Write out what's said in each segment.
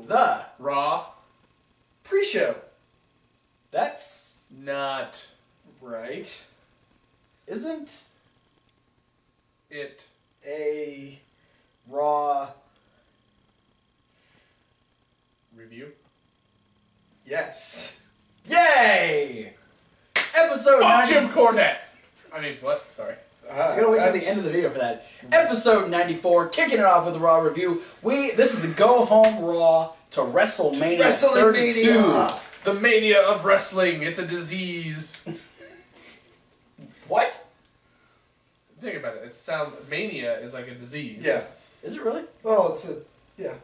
the Raw pre-show. That's not right. isn't it. A Raw. Review? yes. Yay! Episode Fuck 90. Jim Cornette! I mean, what? Sorry. I gotta wait till the end of the video for that. Episode 94, kicking it off with the Raw review. This is the Go Home Raw to WrestleMania 32. The mania of wrestling. It's a disease. What? Think about it. Mania is like a disease. Yeah. Is it really? Well, it's a Yeah.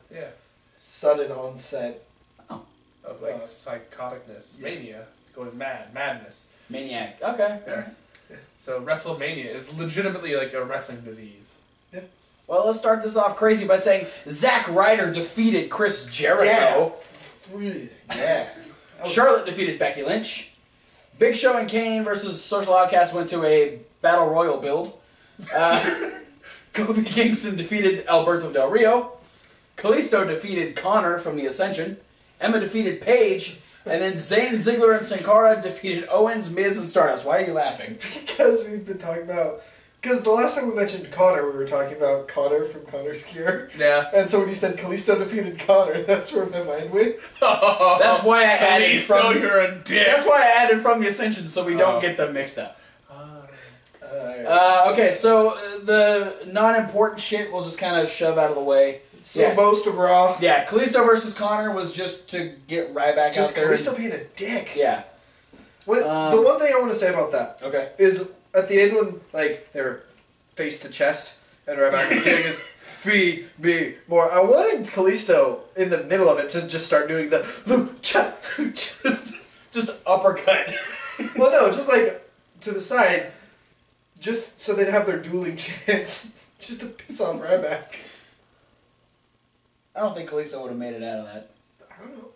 sudden onset. Of like psychoticness. Yeah. Mania. Going mad. Madness. Maniac. Okay. Yeah. So WrestleMania is legitimately like a wrestling disease. Yeah. Well, let's start this off crazy by saying Zack Ryder defeated Chris Jericho. Yeah. Charlotte defeated Becky Lynch. Big Show and Kane versus Social Outcast went to a Battle Royal build. Kofi Kingston defeated Alberto Del Rio. Kalisto defeated Connor from the Ascension. Emma defeated Paige. And then Zayn, Ziggler, and Sin Cara defeated Owens, Miz, and Stardust. Why are you laughing? Because we've been talking about... Because the last time we mentioned Connor, we were talking about Connor from Connor's Cure. Yeah. And so when you said Kalisto defeated Connor, that's where my mind went. That's why I added Kalisto, you're a dick. That's why I added from the Ascension so we don't get them mixed up. Okay, so the non-important shit we'll just kind of shove out of the way. So most of Raw. Yeah, Kalisto versus Connor was just to get Ryback out there. Kalisto being a dick. Yeah. What, the one thing I want to say about that is at the end when like they're face to chest and Ryback was doing his feed me more. I wanted Kalisto in the middle of it to just start doing the just uppercut. Well, no, just like to the side, just so they'd have their dueling chants, just to piss off Ryback. I don't think Kalisto would have made it out of that. I don't know.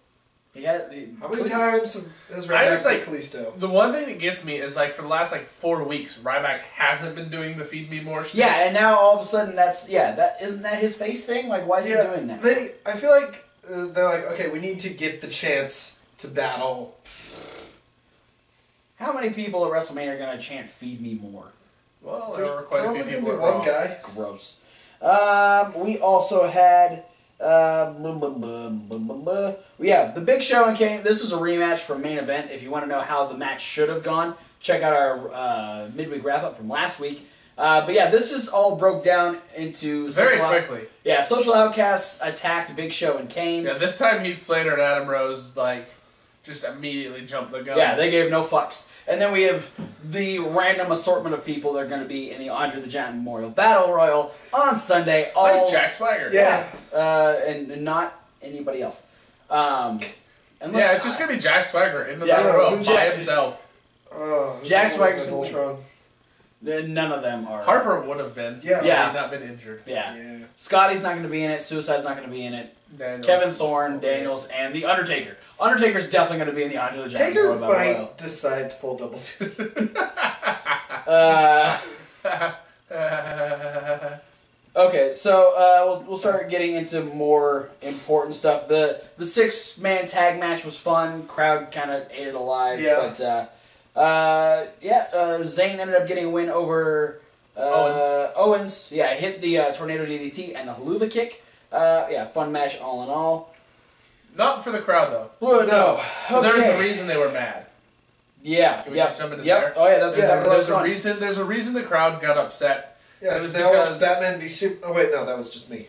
How many times has Ryback beat Kalisto? The one thing that gets me is like for the last like 4 weeks, Ryback hasn't been doing the feed me more shit. Yeah, and now all of a sudden isn't that his face thing? Like, why is he doing that? I feel like they're like, okay, we need to get the chance to battle. How many people at WrestleMania are gonna chant "Feed me more"? Well, there were quite a few people. One guy. Gross. We also had. Yeah, the Big Show and Kane. This is a rematch from Main Event. If you want to know how the match should have gone, check out our midweek wrap up from last week. But yeah, this just all broke down into very quickly. Yeah, Social Outcasts attacked Big Show and Kane. Yeah, this time Heath Slater and Adam Rose like just immediately jumped the gun. Yeah, they gave no fucks. And then we have the random assortment of people that are going to be in the Andre the Giant Memorial Battle Royal on Sunday. Like Jack Swagger. Yeah. And not anybody else. It's just going to be Jack Swagger in the Battle Royal by himself. Jack Swagger's going Voltron. None of them are. Harper would have been. Yeah. He had not been injured. Yeah. Scotty's not going to be in it. Suicide's not going to be in it. Daniels. Kevin Thorne, Daniels, and The Undertaker. Undertaker's definitely going to be in the Andre the Giant Memorial Battle Royal. Taker might decide to pull double Okay, so we'll start getting into more important stuff. The 6-man tag match was fun. Crowd kind of ate it alive. Yeah. But Zayn ended up getting a win over Owens. Yeah, hit the Tornado DDT and the Haluva kick. Fun match all in all. Not for the crowd though. Well, no. Okay. There's a reason they were mad. Yeah. Can we just jump into there? Oh yeah, that's exactly. There's a reason the crowd got upset. Yeah, because they all watched Batman v Super. Oh wait, no, that was just me.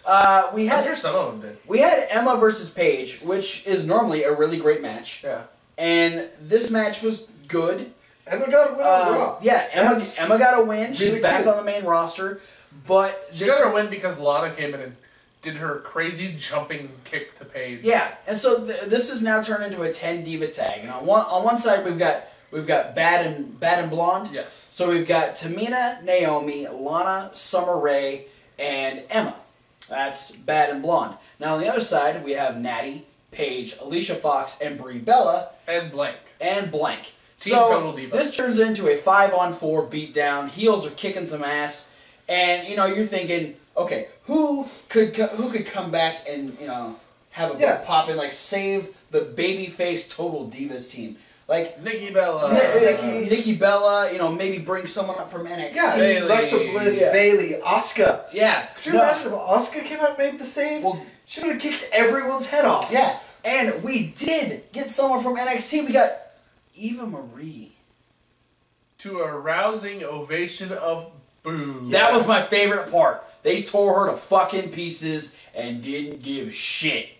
I'm sure some of them did. We had Emma versus Paige, which is normally a really great match. Yeah. And this match was good. Emma got a win on Raw. Yeah, Emma got a win. She's back on the main roster. But she got her win because Lana came in and did her crazy jumping kick to Paige. Yeah, and so this has now turned into a 10 diva tag. And on one side we've got Bad and Blonde. Yes. So we've got Tamina, Naomi, Lana, Summer Rae, and Emma. That's Bad and Blonde. Now on the other side we have Natty, Paige, Alicia Fox, and Brie Bella. And Blank. Team Total Diva. This turns into a 5-on-4 beatdown. Heels are kicking some ass. And you're thinking, okay, who could come back and have a big pop and save the babyface Total Divas team? Like Nikki Bella. Nikki Bella, maybe bring someone up from NXT. Yeah, Alexa Bliss, Bayley, Asuka. Yeah. Could you imagine if Asuka came out and made the save? Well, she would have kicked everyone's head off. Yeah. And we did get someone from NXT. We got Eva Marie. To a rousing ovation of boos. That was my favorite part. They tore her to fucking pieces and didn't give a shit.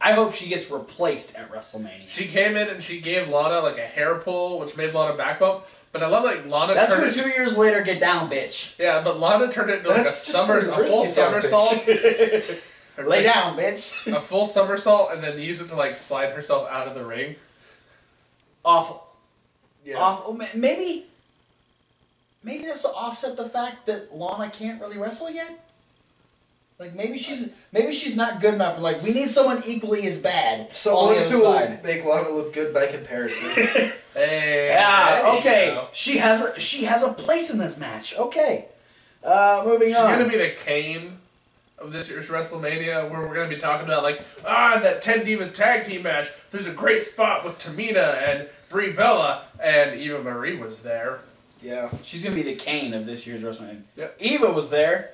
I hope she gets replaced at WrestleMania. She came in and she gave Lana a hair pull, which made Lana back bump. But I love Lana. That's her 2 years later. Get down, bitch. Yeah, but Lana turned it into a full somersault. Lay down, bitch. A full somersault, and then use it to slide herself out of the ring. Awful. Yeah. Awful. Maybe that's to offset the fact that Lana can't really wrestle yet. Maybe she's not good enough. We need someone equally as bad. Someone on the who other will side. make Lana look good by comparison. Hey. Okay. She has a place in this match. Okay. Moving on. She's gonna be the Kane of this year's WrestleMania, where we're gonna be talking about that 10 Divas tag team match. There's a great spot with Tamina and Brie Bella, and Eva Marie was there. Yeah. She's gonna be the Kane of this year's WrestleMania. Yep. Eva was there.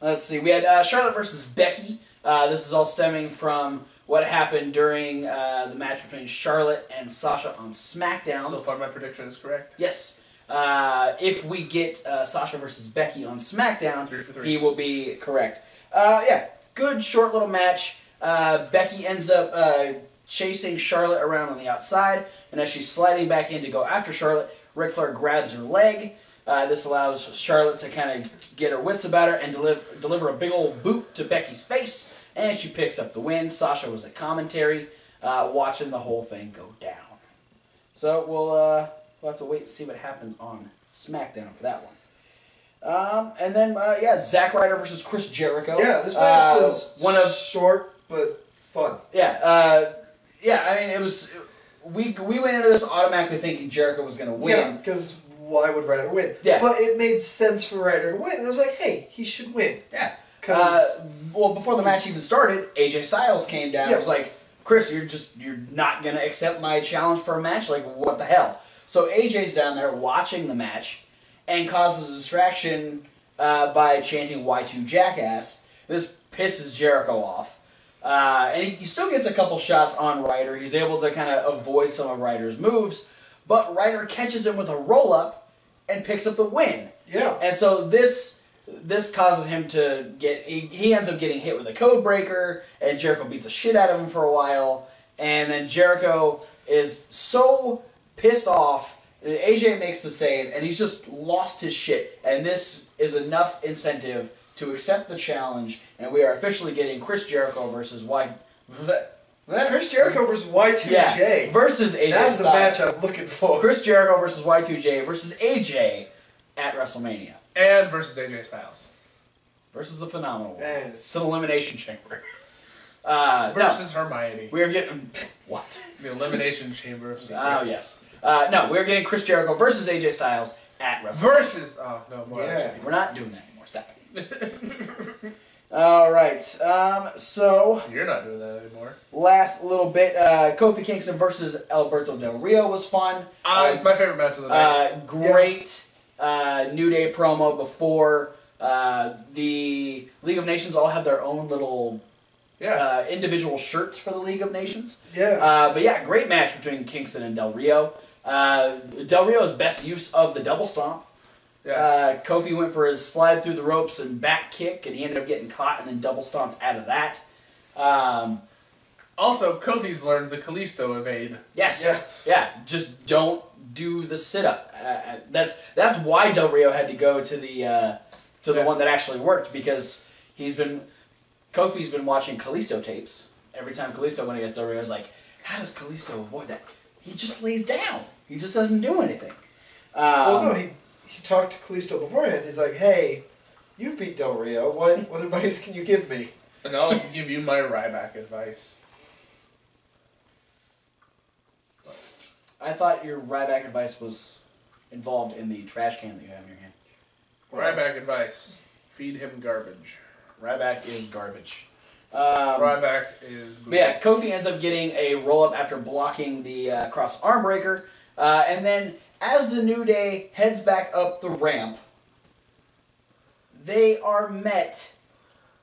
Let's see. We had Charlotte versus Becky. This is all stemming from what happened during the match between Charlotte and Sasha on SmackDown. So far, my prediction is correct. Yes. If we get Sasha versus Becky on SmackDown, 3 for 3. he will be correct. Yeah, good short little match. Becky ends up chasing Charlotte around on the outside, and as she's sliding back in to go after Charlotte, Ric Flair grabs her leg. This allows Charlotte to kind of get her wits about her and deliver a big old boot to Becky's face, and she picks up the win. Sasha was at commentary, watching the whole thing go down. So we'll have to wait and see what happens on SmackDown for that one. And then, Zack Ryder versus Chris Jericho. Yeah, this match was short but fun. Yeah, I mean, it was. We went into this automatically thinking Jericho was going to win. Yeah, because why would Ryder win? Yeah. But it made sense for Ryder to win. And I was like, hey, he should win. Yeah. Well, before the match even started, AJ Styles came down. Yeah. It was like, Chris, you're not going to accept my challenge for a match? What the hell? So AJ's down there watching the match and causes a distraction by chanting Y2 Jackass. This pisses Jericho off. And he still gets a couple shots on Ryder. He's able to kind of avoid some of Ryder's moves, but Ryder catches him with a roll-up and picks up the win. Yeah. And so this causes him to get... He ends up getting hit with a code breaker, and Jericho beats the shit out of him for a while, and then Jericho is so pissed off. AJ makes the save, and he's just lost his shit, and this is enough incentive to accept the challenge, and we are officially getting Chris Jericho versus Chris Jericho versus Y2J. Yeah, versus AJ That is the Styles. match I'm looking for. Chris Jericho versus Y2J versus AJ at WrestleMania. And versus AJ Styles. Versus the Phenomenal One. Man, It's an elimination chamber. Versus Hermione. We are getting... What? The elimination chamber of secrets. Oh, yes. No, we're getting Chris Jericho versus AJ Styles at WrestleMania. Versus... Oh, no, more. Yeah. We're not doing that anymore. Stop it. Alright, so... You're not doing that anymore. Last little bit, Kofi Kingston versus Alberto Del Rio was fun. It's my favorite match of the night. Great New Day promo before the League of Nations all have their own little individual shirts for the League of Nations. Yeah. But yeah, great match between Kingston and Del Rio. Del Rio's best use of the double stomp. Yes. Kofi went for his slide through the ropes and back kick, and he ended up getting caught and then double stomped out of that. Also, Kofi's learned the Kalisto evade. Yes. Yeah. Just don't do the sit up. That's why Del Rio had to go to the one that actually worked, because Kofi's been watching Kalisto tapes. Every time Kalisto went against Del Rio, I was like, how does Kalisto avoid that? He just lays down. He just doesn't do anything. Well, no, he talked to Kalisto beforehand. He's like, hey, you've beat Del Rio. What advice can you give me? And I'll give you my Ryback advice. I thought your Ryback advice was involved in the trash can that you have in your hand. Ryback advice. Feed him garbage. Ryback is garbage. Ryback is... But yeah, Kofi ends up getting a roll-up after blocking the cross arm breaker. And then, as the New Day heads back up the ramp, they are met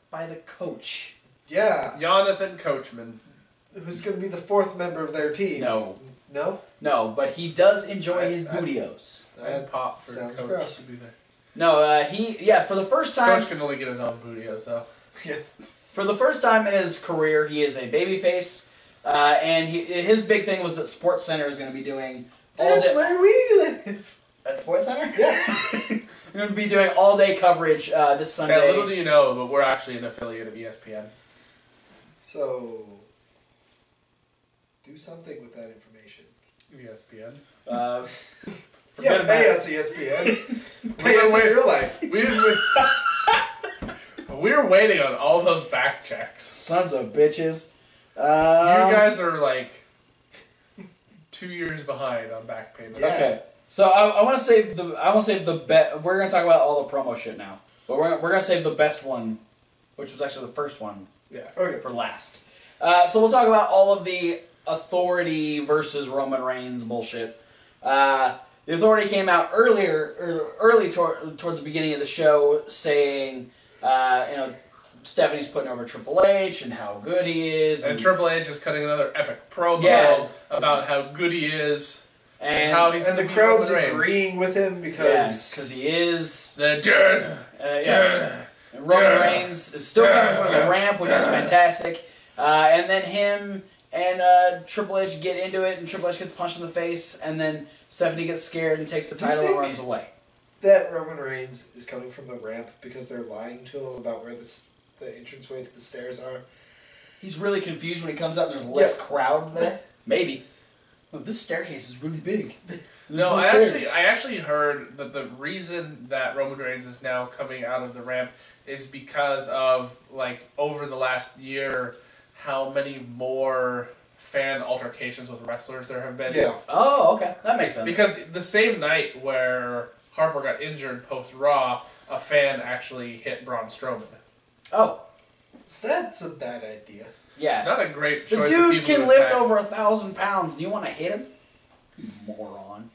by the coach. Yeah. Jonathan Coachman. Who's going to be the fourth member of their team? No. No? No, but he does enjoy his bootios. I'd pop for Sounds Coach gross. to be there. No, for the first time... Coach can only get his own bootios, though. Yeah. For the first time in his career, he is a babyface. And his big thing was that Sports Center is going to be doing... That's where we live! At Sports Center? Yeah. We're going to be doing all-day coverage this Sunday. Yeah, little do you know, but we're actually an affiliate of ESPN. So... do something with that information. ESPN? Yeah, pay us, ESPN. Pay us in real life. We were waiting on all those back checks. Sons of bitches. You guys are like 2 years behind on back payments. Yeah. Okay, so I want to save the bet. We're gonna talk about all the promo shit now, but we're gonna save the best one, which was actually the first one. Yeah. Okay. For last. So we'll talk about all of the Authority versus Roman Reigns bullshit. The Authority came out early towards the beginning of the show, saying, Stephanie's putting over Triple H and how good he is, and Triple H is cutting another epic promo about how good he is, and how he's. And the crowd's agreeing with him because he is the And Roman Reigns is still coming from the ramp, which is fantastic. And then him and Triple H get into it, and Triple H gets punched in the face, and then Stephanie gets scared and takes the title and runs away. That Roman Reigns is coming from the ramp because they're lying to him about where the entranceway to the stairs are? He's really confused when he comes out and there's less crowd there. Maybe. Well, this staircase is really big. No, I actually heard that the reason that Roman Reigns is now coming out of the ramp is because of, like, over the last year, how many more fan altercations with wrestlers there have been. Yeah. Oh, okay. That makes sense. Because the same night where Harper got injured post-Raw, a fan actually hit Braun Strowman. Oh. That's a bad idea. Yeah. Not a great The choice dude of people can to lift attack. over 1,000 pounds. Do you want to hit him? You moron.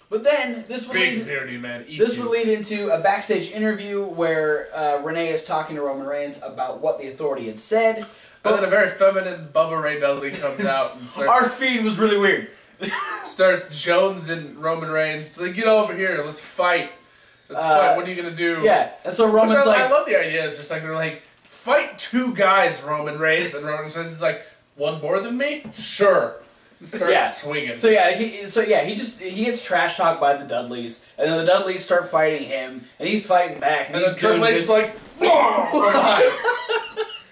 But then this would Big lead, beardy man. this would lead into a backstage interview where Renee is talking to Roman Reigns about what the Authority had said. But then a very feminine Bubba Ray Dudley comes out and Our feed was really weird. starts Jones and Roman Reigns. It's like, get over here, let's fight. Let's fight. What are you gonna do? Yeah, and so Roman's I love the idea. It's just like they're like, fight two guys, Roman Reigns, and Roman Reigns is like, one more than me? Sure. And starts swinging. So he gets trash talked by the Dudleys, and then the Dudleys start fighting him, and he's fighting back, and then he's Triple H is like,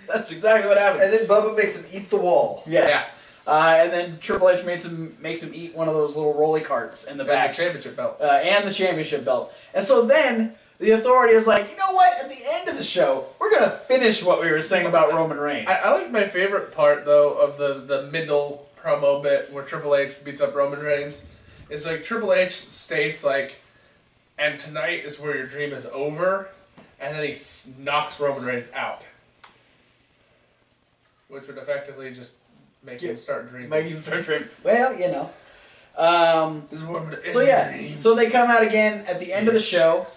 That's exactly what happened. And then Bubba makes him eat the wall. Yes. And then Triple H makes him eat one of those little rolly carts in the back. And the championship belt. And the championship belt. And so then the Authority is like, you know what? At the end of the show, we're going to finish what we were saying about Roman Reigns. I like my favorite part, though, of the middle promo bit where Triple H beats up Roman Reigns. Is like Triple H states, like, and tonight is where your dream is over. And then he knocks Roman Reigns out. Which would effectively just make him start dreaming. Make him start dreaming. Well, you know. So so they come out again at the end of the show.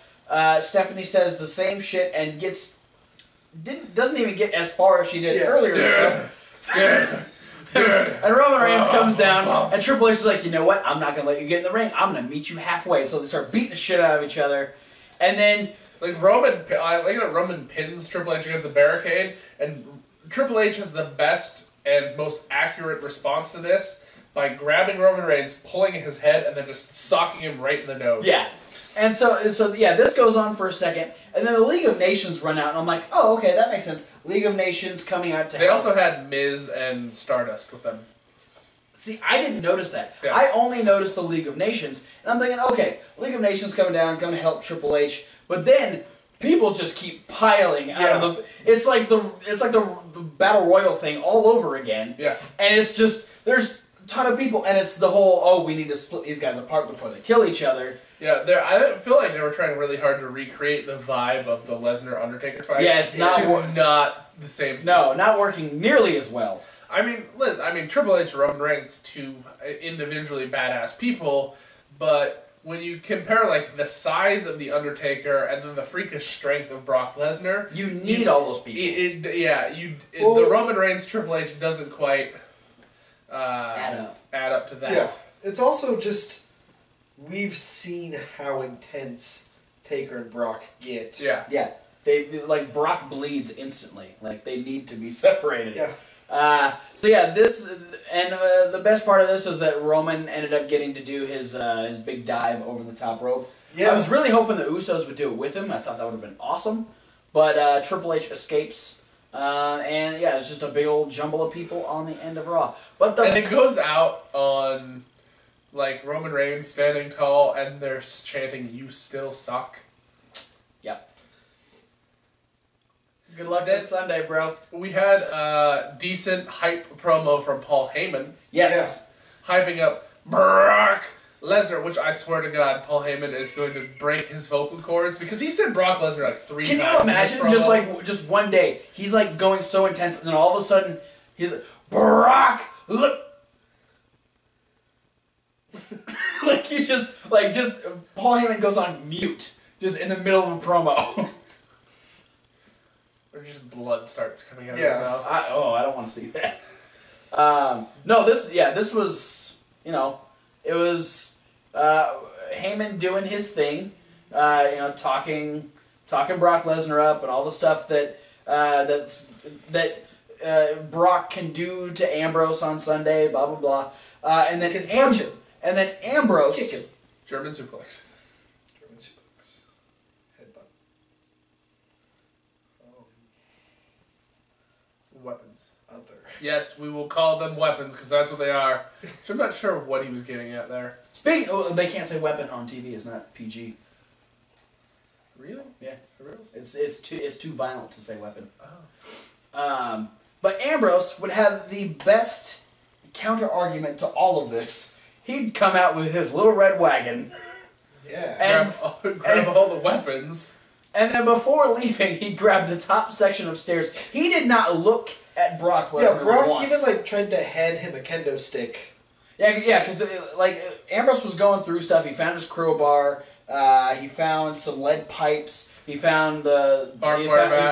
Stephanie says the same shit and doesn't even get as far as she did earlier in the show. And Roman Reigns comes down, and Triple H is like, you know what? I'm not gonna let you get in the ring. I'm gonna meet you halfway. And so they start beating the shit out of each other, and then I like that Roman pins Triple H against the barricade, and Triple H has the best and most accurate response to this by grabbing Roman Reigns, pulling his head, and then just socking him right in the nose. Yeah. And so this goes on for a second, and then the League of Nations run out, and I'm like, oh, okay, that makes sense. League of Nations coming out to They help. also had Miz and Stardust with them. See, I didn't notice that. Yeah. I only noticed the League of Nations, and I'm thinking, okay, League of Nations coming down, going to help Triple H, but then people just keep piling out of the. It's like the Battle Royal thing all over again. Yeah. And it's just there's ton of people, and it's the whole, we need to split these guys apart before they kill each other. Yeah, I feel like they were trying really hard to recreate the vibe of the Lesnar-Undertaker fight. Yeah, it's not the same. No, not working nearly as well. I mean, Triple H, Roman Reigns, two individually badass people, but when you compare like the size of the Undertaker and then the freakish strength of Brock Lesnar, you need all those people. The Roman Reigns Triple H doesn't quite add up to that. Yeah, it's also just we've seen how intense Taker and Brock get. Yeah, yeah. They like Brock bleeds instantly. Like they need to be separated. Yeah. So yeah, the best part of this is that Roman ended up getting to do his big dive over the top rope. Yeah. I was really hoping the Usos would do it with him. I thought that would have been awesome. But Triple H escapes. And yeah, it's just a big old jumble of people on the end of Raw. And it goes out on like Roman Reigns standing tall and they're chanting, "You still suck." Yep. Good luck this Sunday, bro. We had a decent hype promo from Paul Heyman. Yes. Yeah. Hyping up Brock Lesnar, which I swear to God, Paul Heyman is going to break his vocal cords because he said Brock Lesnar like 3 times. Can you imagine just one day, he's like going so intense and then all of a sudden, he's like, Brock, look. Like he just Paul Heyman goes on mute just in the middle of a promo. Or just blood starts coming out of his mouth. I don't want to see that. No, this was, it was Heyman doing his thing, talking Brock Lesnar up and all the stuff that Brock can do to Ambrose on Sunday, blah blah blah, and then Ambrose kick him. German suplex. Headbutt. Weapons. Other. Yes, we will call them weapons because that's what they are. So I'm not sure what he was getting at there. They can't say weapon on TV. It's not PG. Really? Yeah. For real? It's too violent to say weapon. Oh. But Ambrose would have the best counter argument to all of this. He'd come out with his little red wagon. Yeah. And grab all the weapons. And then before leaving, he grabbed the top section of stairs. He did not look at Brock Lesnar. Yeah, Brock once. even tried to hand him a kendo stick. Yeah, because Ambrose was going through stuff. He found his crowbar. He found some lead pipes. He found he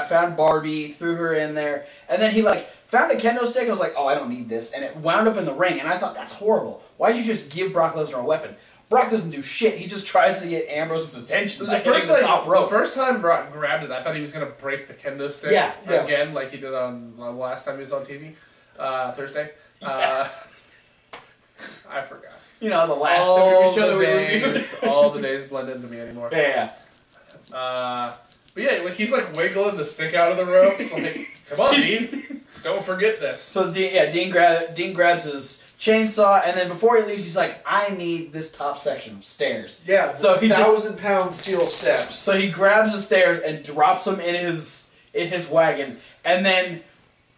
found Barbie. Threw her in there, and then he found a kendo stick. And was like, "Oh, I don't need this," and it wound up in the ring. And I thought that's horrible. Why'd you just give Brock Lesnar a weapon? Brock doesn't do shit. He just tries to get Ambrose's attention by hitting the top rope. The first time Brock grabbed it, I thought he was going to break the kendo stick again, like he did on the last time he was on TV, Thursday. I forgot. The last WWE show that we reviewed. All the days blend into me anymore. Yeah. But yeah, he's wiggling the stick out of the ropes. Come on, Dean. Don't forget this. So Dean grabs his chainsaw, and then before he leaves, he's like, "I need this top section of stairs." Yeah. So 1,000-pound steel steps. So he grabs the stairs and drops them in his wagon, and then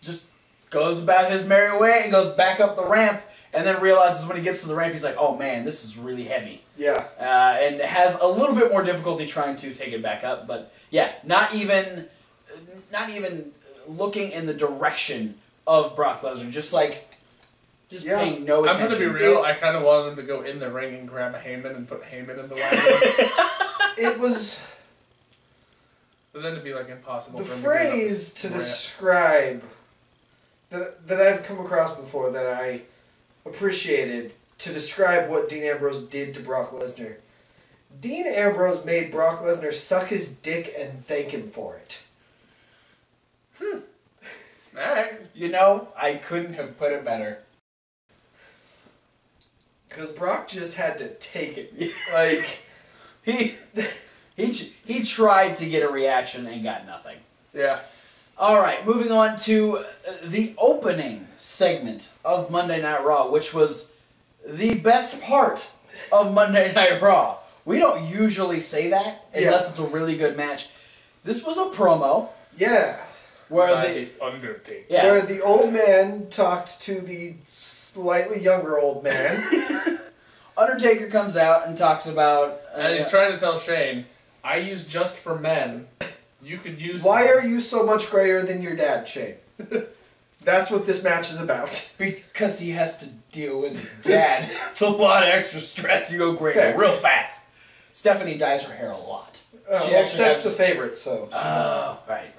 just goes about his merry way and goes back up the ramp, and then realizes when he gets to the ramp, he's like, "Oh man, this is really heavy." Yeah. And has a little bit more difficulty trying to take it back up, but yeah, not even looking in the direction of Brock Lesnar, just paying no attention. I'm going to be real, I kind of wanted him to go in the ring and grab a Heyman and put Heyman in the wagon. It was... But then it'd be impossible the for him phrase to describe that I've come across before that I appreciated to describe what Dean Ambrose did to Brock Lesnar. Dean Ambrose made Brock Lesnar suck his dick and thank him for it. Alright. I couldn't have put it better. Because Brock just had to take it. He tried to get a reaction and got nothing. Yeah. Alright, moving on to the opening segment of Monday Night Raw, which was the best part of Monday Night Raw. We don't usually say that unless it's a really good match. This was a promo. Yeah. Where the Undertaker. Yeah. Where the old man talked to the slightly younger old man. Undertaker comes out and talks about... and he's trying to tell Shane, I use just for men. You could use... Why are you so much greater than your dad, Shane? That's what this match is about. Because he has to deal with his dad. It's a lot of extra stress. You go greater real fast. Stephanie dyes her hair a lot. Steph's the favorite, so... Oh, right.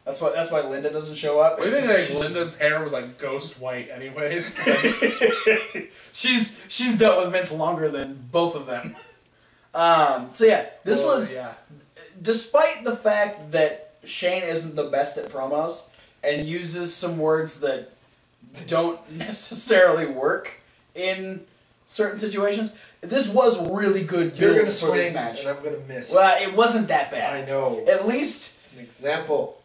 That's why Linda doesn't show up. What do you think Linda's hair was like ghost white anyways? she's dealt with Vince longer than both of them. So yeah, this was... Yeah. Despite the fact that Shane isn't the best at promos and uses some words that don't necessarily work in certain situations, this was really good You're build gonna for swing, this match. and I'm gonna miss. Well, it wasn't that bad. I know. At least... It's an example.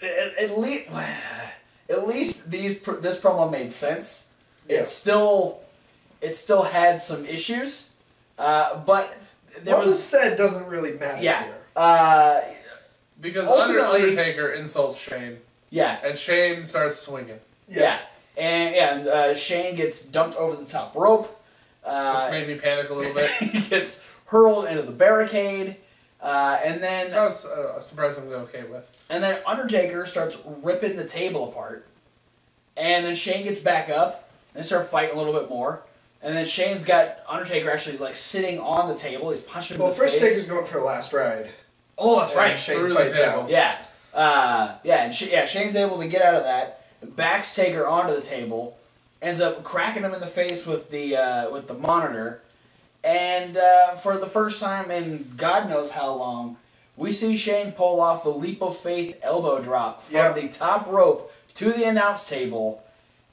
At least this promo made sense. Yeah. It still had some issues, but there what was said doesn't really matter yeah. here. Because Ultimately- Undertaker insults Shane. Yeah. And Shane starts swinging. Yeah. And Shane gets dumped over the top rope. Which made me panic a little bit. He gets hurled into the barricade. And then I was surprisingly okay with. And then Undertaker starts ripping the table apart. And then Shane gets back up and they start fighting a little bit more. And then Shane's got Undertaker actually like sitting on the table. He's punching him in the face. Well, first Taker's going for a last ride. Oh, that's right. Shane fights out. Yeah. Shane's able to get out of that. Backs Taker onto the table. Ends up cracking him in the face with the monitor. And for the first time in God knows how long, we see Shane pull off the leap of faith elbow drop from the top rope to the announce table,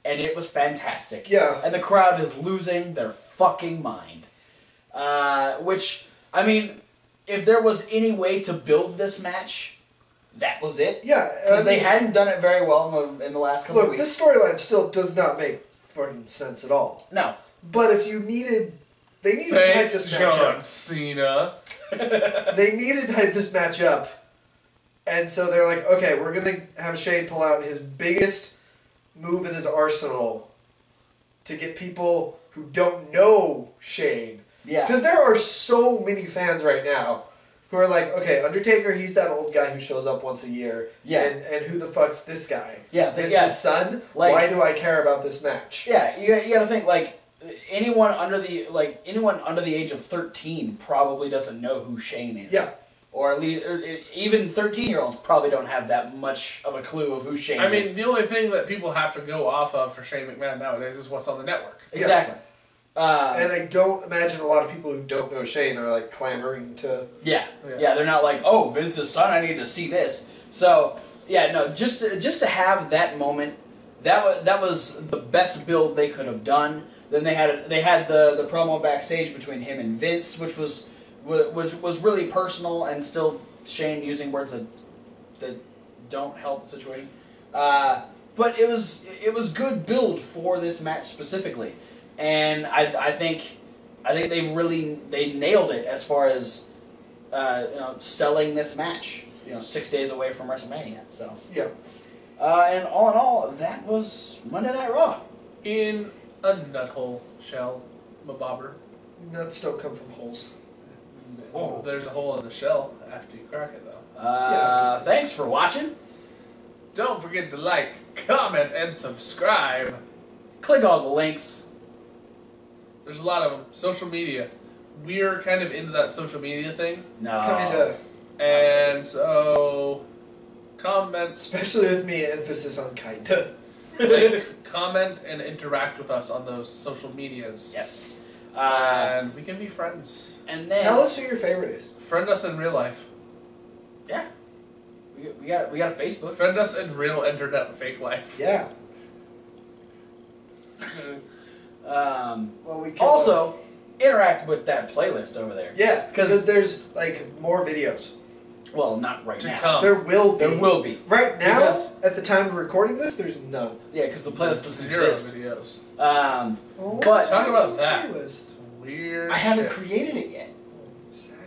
and it was fantastic. Yeah. And the crowd is losing their fucking mind. Which, I mean, if there was any way to build this match, that was it. Yeah. Because they hadn't done it very well in the last couple of weeks. Look, this storyline still does not make fucking sense at all. No. But if you needed... They needed to hype this match John up. Cena. They needed to hype this match up. And so they're like, okay, we're going to have Shane pull out his biggest move in his arsenal to get people who don't know Shane. Yeah. Because there are so many fans right now who are like, okay, Undertaker, he's that old guy who shows up once a year. Yeah. And who the fuck's this guy? Yeah. It's his son? Like, why do I care about this match? Yeah, you gotta think, like, anyone under the age of 13 probably doesn't know who Shane is. Yeah. Or at least, even 13-year-olds probably don't have that much of a clue of who Shane is. I mean, the only thing that people have to go off of for Shane McMahon nowadays is what's on the network. Exactly. And I don't imagine a lot of people who don't know Shane are like clamoring to... Yeah, they're not like, oh, Vince's son, I need to see this. So, yeah, no, just to have that moment, that was the best build they could have done. Then they had the promo backstage between him and Vince, which was really personal and still Shane using words that don't help the situation. But it was good build for this match specifically, and I think they nailed it as far as selling this match. 6 days away from WrestleMania. So yeah. And all in all, that was Monday Night Raw. In a nuthole shell, mabobber. Nuts don't come from holes. Oh. There's a hole in the shell after you crack it, though. Thanks for watching. Don't forget to like, comment, and subscribe. Click all the links. There's a lot of them. Social media. We're kind of into that social media thing. No. Kinda. And so, comment. Especially with me, emphasis on kinda. Like, comment, and interact with us on those social medias. Yes. And we can be friends. And then Tell us who your favorite is. Friend us in real life. Yeah. We got a Facebook. Friend us in real internet fake life. Yeah. Well, we can also interact with that playlist over there. Yeah, because there's like more videos. Well, not right To now. come. There will be. There will be. Right now, Because- at the time of recording this, there's none. Yeah, because the playlist doesn't Zero exist. videos. But Talk about that. Playlist. Weird I haven't shit. created it yet. It's sad.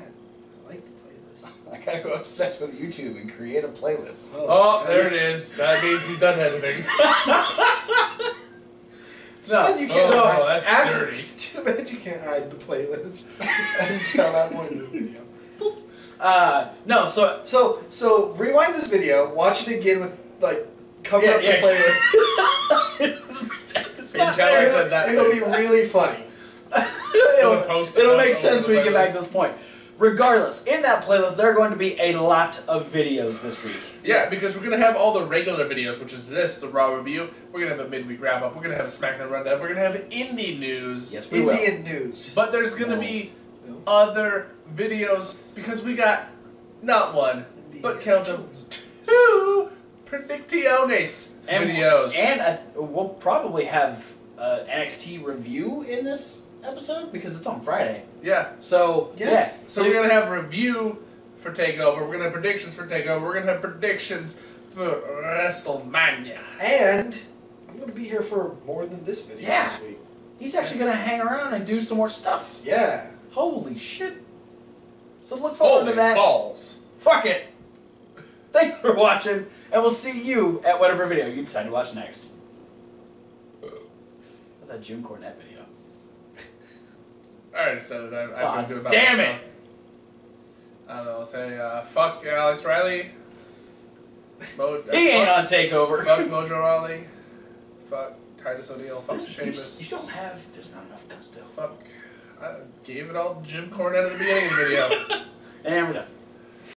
I like the playlist. I gotta go obsessed with YouTube and create a playlist. Oh, there it is. That means he's done editing. Too bad you can't that's after, dirty. Too bad you can't hide the playlist until that point in the video. No, So rewind this video, watch it again with like cover up the playlist. it's not fair. I said that. It'll be really funny. It'll make sense when you get back to this point. Regardless, in that playlist, there are going to be a lot of videos this week. Yeah, because we're going to have all the regular videos, which is this, the Raw review. We're going to have a midweek wrap-up. We're going to have a SmackDown rundown. We're going to have indie news. Yes, we will. Indian news. But there's going to be other videos, because we got not one, but count them, 2 Predictiones videos. And we'll probably have NXT review in this episode, because it's on Friday. Yeah. So, yeah. So we're going to have review for TakeOver. We're going to have predictions for TakeOver. We're going to have predictions for WrestleMania. And I'm going to be here for more than this video this week. He's actually going to hang around and do some more stuff. Yeah. Holy shit. So look forward to that. Balls. Fuck it. Thank you for watching, and we'll see you at whatever video you decide to watch next. That Jim Cornette video. I already said it. I feel good about damn myself. it! I don't know. I'll say, fuck Alex Riley. He ain't on TakeOver. Fuck Mojo Rawley. Fuck Titus O'Neil. Fuck Sheamus. You don't have... There's not enough gusto. Fuck. I gave it all to Jim Cornette at the beginning of the video. And we're done.